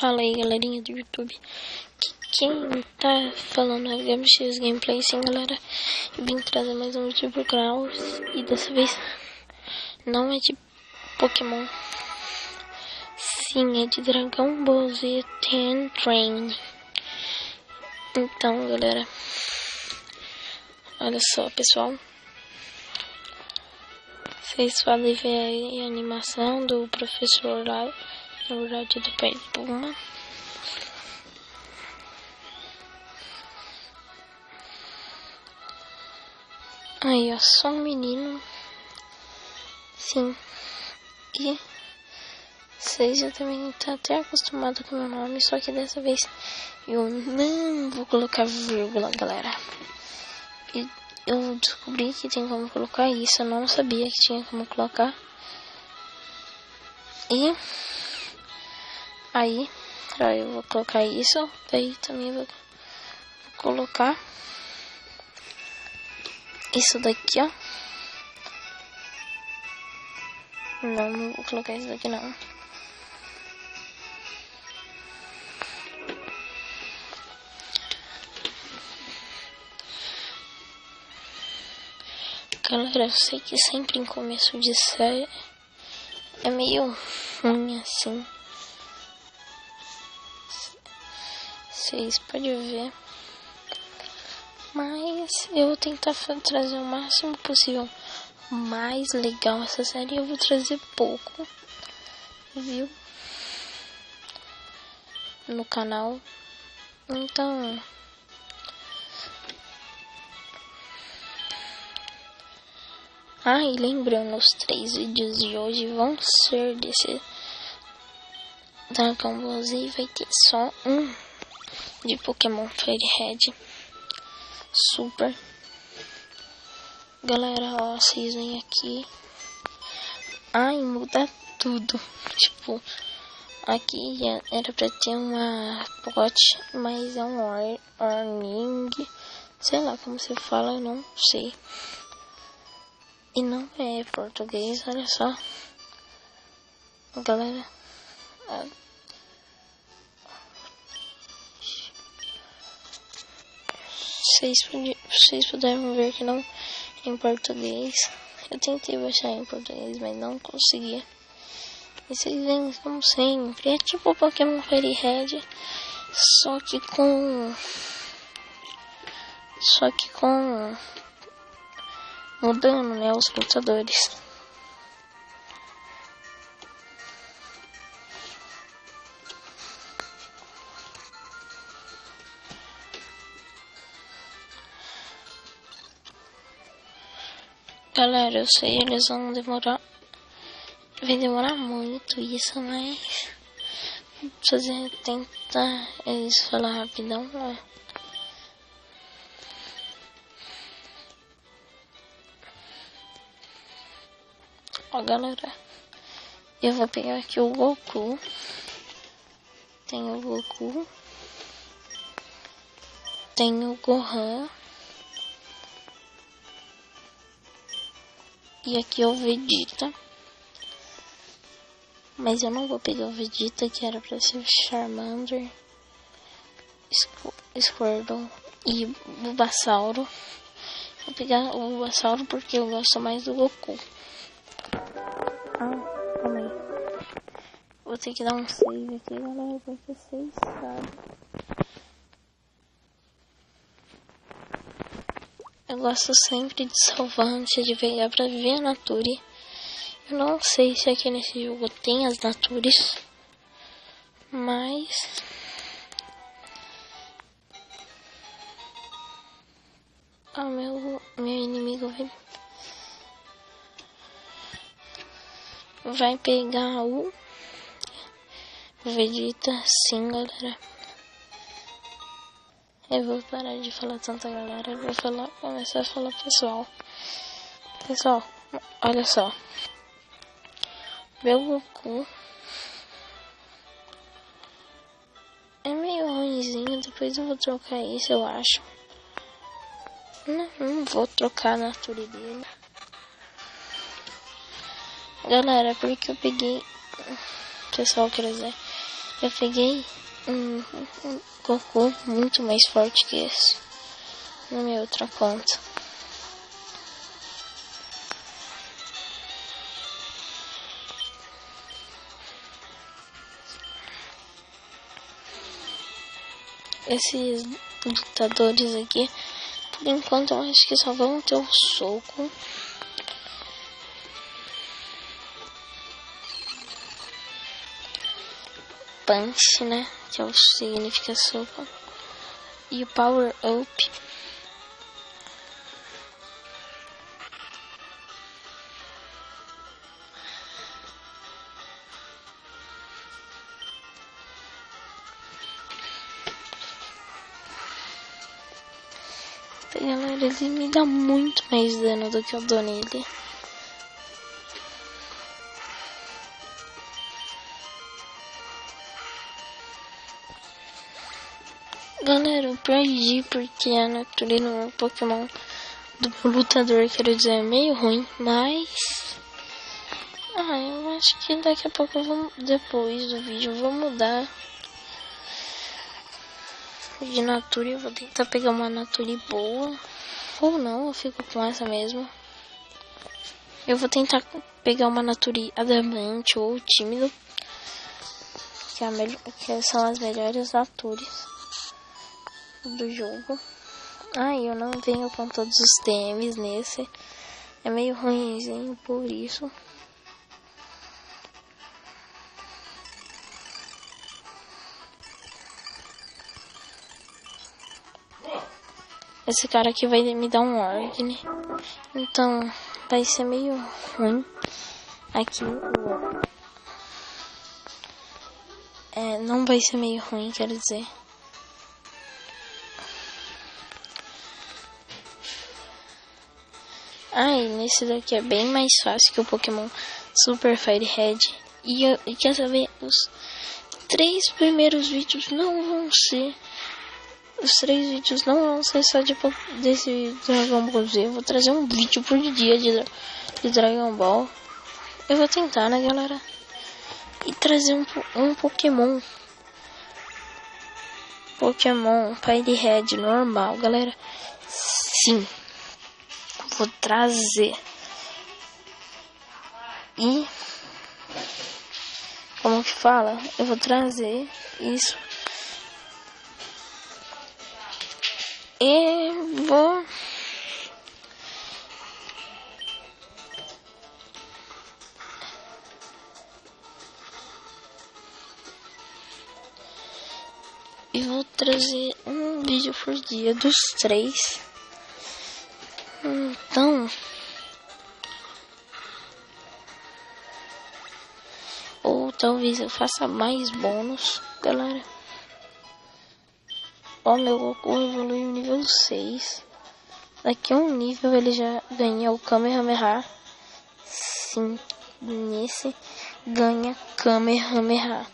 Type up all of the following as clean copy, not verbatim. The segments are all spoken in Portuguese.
Fala aí, galerinha do YouTube. Quem tá falando é GabiX Gameplay. Sim, galera, eu vim trazer mais um vídeo pro canal. E dessa vez não é de Pokémon. Sim, é de Dragon Ball Z Ten Train. Então, galera, olha só, pessoal. Vocês podem ver aí a animação do professor lá, na verdade do Pé de Puma. Aí, ó, só um menino. Sim. E vocês já também estão até acostumados com o meu nome, só que dessa vez eu não vou colocar vírgula, galera. E eu descobri que tem como colocar isso, eu não sabia que tinha como colocar. E aí, eu vou colocar isso, daí também vou colocar isso daqui, ó. Não vou colocar isso daqui não. Galera, eu sei que sempre em começo de série é meio ruim assim. Vocês podem ver. Mas eu vou tentar trazer o máximo possível mais legal essa série. Eu vou trazer pouco, viu? No canal. Então, e lembrando, os 3 vídeos de hoje vão ser desse Dragon Ball Z. Vai ter só um de Pokémon Fairy Red Super. Galera, ó, vocês vêm aqui. E muda tudo. Tipo, aqui era pra ter uma pote, mas é um Orning. Sei lá como se fala, eu não sei. E não é português, olha só. Galera, vocês puderam ver que não é em português. Eu tentei baixar em português, mas não conseguia. E vocês veem como sempre, é tipo Pokémon Fairy Red, só que com mudando, né, os lutadores. Galera, eu sei, eles vão demorar. Vai demorar muito isso, mas vou tentar eles falar rapidão, né? Ó, galera, eu vou pegar aqui o Goku. Tem o Goku. Tem o Gohan. E aqui é o Vegeta. Mas eu não vou pegar o Vegeta, que era pra ser o Charmander, Squirtle e Bulbasauro. Vou pegar o Bulbasauro porque eu gosto mais do Goku. Calma aí. Vou ter que dar um save aqui, galera, porque vocês sabem. Eu gosto sempre de salvar antes de pegar pra ver a Nature. Eu não sei se aqui nesse jogo tem as Natures, mas meu inimigo vai pegar o Vegeta. Sim, galera. Eu vou parar de falar tanta galera. Eu vou começar a falar pessoal. Pessoal, olha só. Meu Goku é meio ruimzinho. Depois eu vou trocar isso, eu acho. Não vou trocar a Nature dele. Galera, porque eu peguei... Pessoal, quer dizer, Eu peguei um Goku muito mais forte que esse na minha outra conta. Esses lutadores aqui, por enquanto, eu acho que só vão ter o soco. Punch, né? Que é o significa soco. E o Power Up. Galera, ele me dá muito mais dano do que eu dou nele. Galera, eu perdi porque a natureza no meu Pokémon do lutador, quero dizer, é meio ruim, mas... eu acho que daqui a pouco eu vou, depois do vídeo, eu vou mudar de Natura. Eu vou tentar pegar uma Natura boa, ou não, eu fico com essa mesmo. Eu vou tentar pegar uma Natura adamante ou tímido, que são as melhores Naturas do jogo. Eu não venho com todos os TMs nesse, é meio ruimzinho por isso. Esse cara aqui vai me dar um ordem, então vai ser meio ruim. Aqui não vai ser meio ruim, quero dizer. E nesse daqui é bem mais fácil que o Pokémon Super Fire Red. E quer saber, os 3 primeiros vídeos não vão ser... Os 3 vídeos não vão ser só desse Dragon Ball Z. Eu vou trazer um vídeo por dia de Dragon Ball. Eu vou tentar, né, galera? E trazer um Pokémon. Pokémon Fire Red normal, galera. Sim. Vou trazer. E... como que fala? Eu vou trazer isso. E vou... trazer um vídeo por dia dos 3. Então... ou talvez eu faça mais bônus, galera. Meu Goku evoluiu nível 6. Daqui a um nível ele já ganha o Kamehameha. Sim, nesse ganha Kamehameha.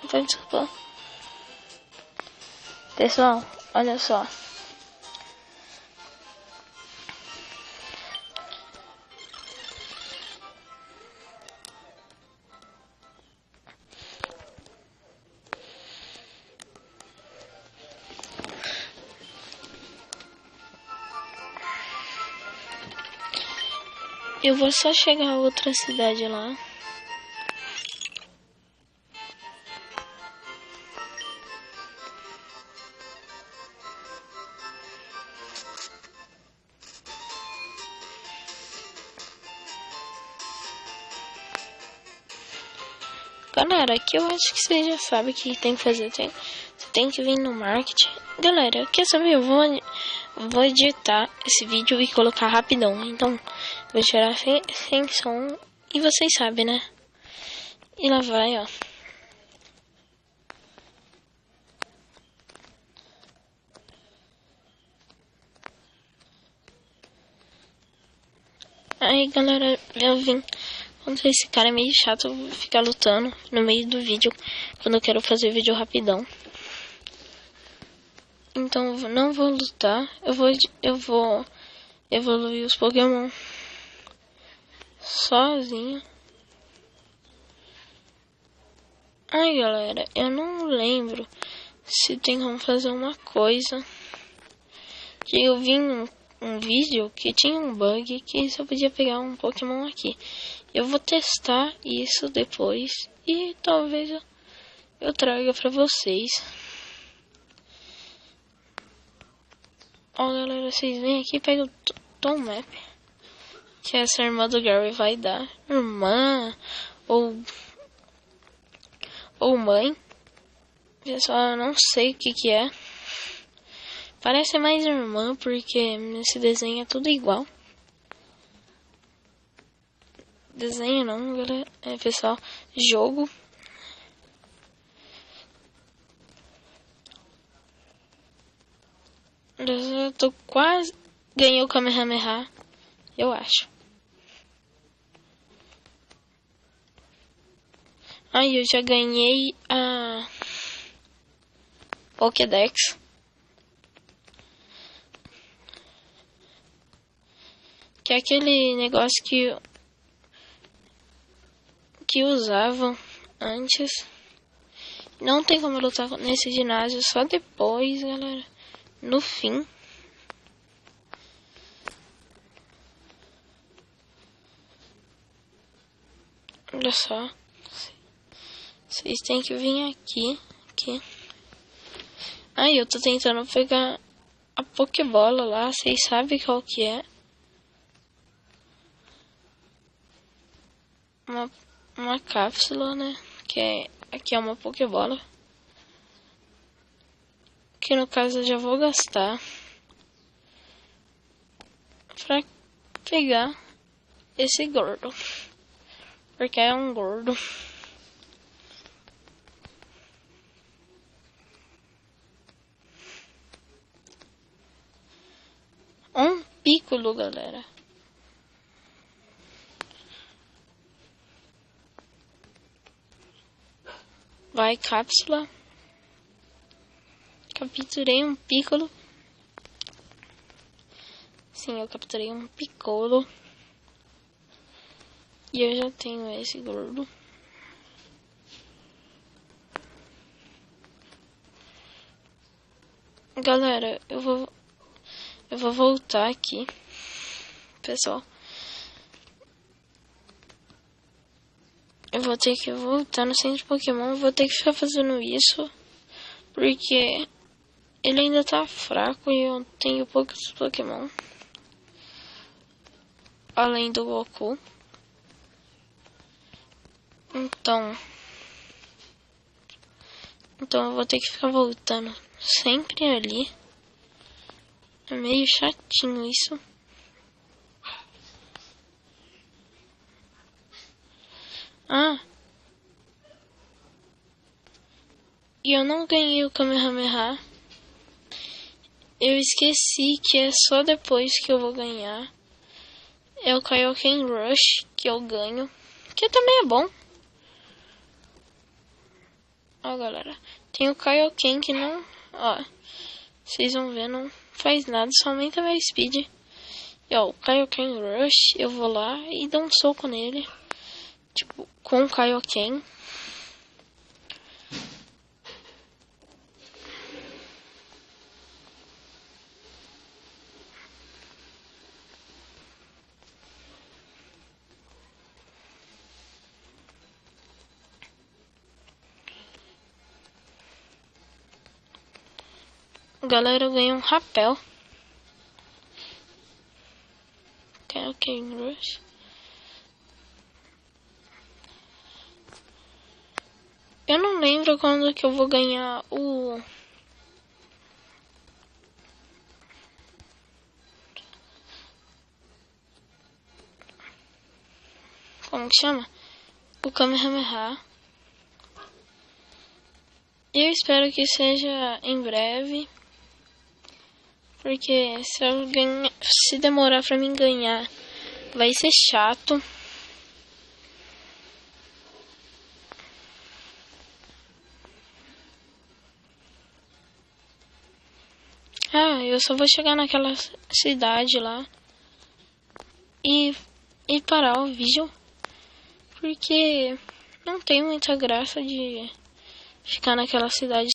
Desculpa. Pessoal, olha só. Eu vou só chegar a outra cidade lá. Galera, aqui eu acho que você já sabe o que tem que fazer. Você tem que vir no marketing. Galera, quer saber? Eu vou editar esse vídeo e colocar rapidão. Então, vou tirar sem som. E vocês sabem, né? E lá vai, ó. Aí, galera, eu vim. Quando esse cara é meio chato, eu vou ficar lutando no meio do vídeo quando eu quero fazer vídeo rapidão. Então eu não vou lutar, eu vou evoluir os Pokémon sozinho. Ai, galera, eu não lembro se tem como fazer uma coisa. Que eu vi um vídeo que tinha um bug que só podia pegar um Pokémon aqui. Eu vou testar isso depois e talvez eu traga pra vocês. Ó, galera, vocês vêm aqui e pegam o Tom Map, que essa irmã do Gary vai dar. Irmã ou mãe. Pessoal, eu não sei o que é. Parece mais irmã, porque nesse desenho é tudo igual. Desenho não, galera. É, pessoal, jogo. Eu tô quase... Ganhei o Kamehameha, eu acho. Aí eu já ganhei a Pokédex. Que é aquele negócio que usavam antes. Não tem como lutar nesse ginásio, só depois, galera. No fim. Olha só. Vocês têm que vir aqui. Aí eu tô tentando pegar a Pokébola lá. Vocês sabem qual que é? Uma cápsula, né? Aqui é uma Pokébola. Que no caso eu já vou gastar pra pegar esse gordo. Porque é um gordo. Um Piccolo, galera. Vai, cápsula. Capturei um Piccolo. Sim, eu capturei um Piccolo. E eu já tenho esse gordo. Galera, eu vou voltar aqui, pessoal. Eu vou ter que voltar no centro Pokémon. Vou ter que ficar fazendo isso, porque ele ainda tá fraco e eu tenho poucos Pokémon. Além do Goku. Então eu vou ter que ficar voltando sempre ali. É meio chatinho isso. E eu não ganhei o Kamehameha. Eu esqueci que é só depois que eu vou ganhar. É o Kaioken Rush que eu ganho. Que também é bom. Ó, galera. Tem o Kaioken que não... Ó, vocês vão ver, não faz nada. Só aumenta a minha speed. E ó, o Kaioken Rush, eu vou lá e dou um soco nele. Tipo, com o Kaioken. Galera, eu ganhei um rapel. Kaioken Rush. Eu não lembro quando que eu vou ganhar o... Como que chama? O Kamehameha. Eu espero que seja em breve. Porque se demorar pra mim ganhar, vai ser chato. Eu só vou chegar naquela cidade lá e parar o vídeo, porque não tem muita graça de ficar naquela cidade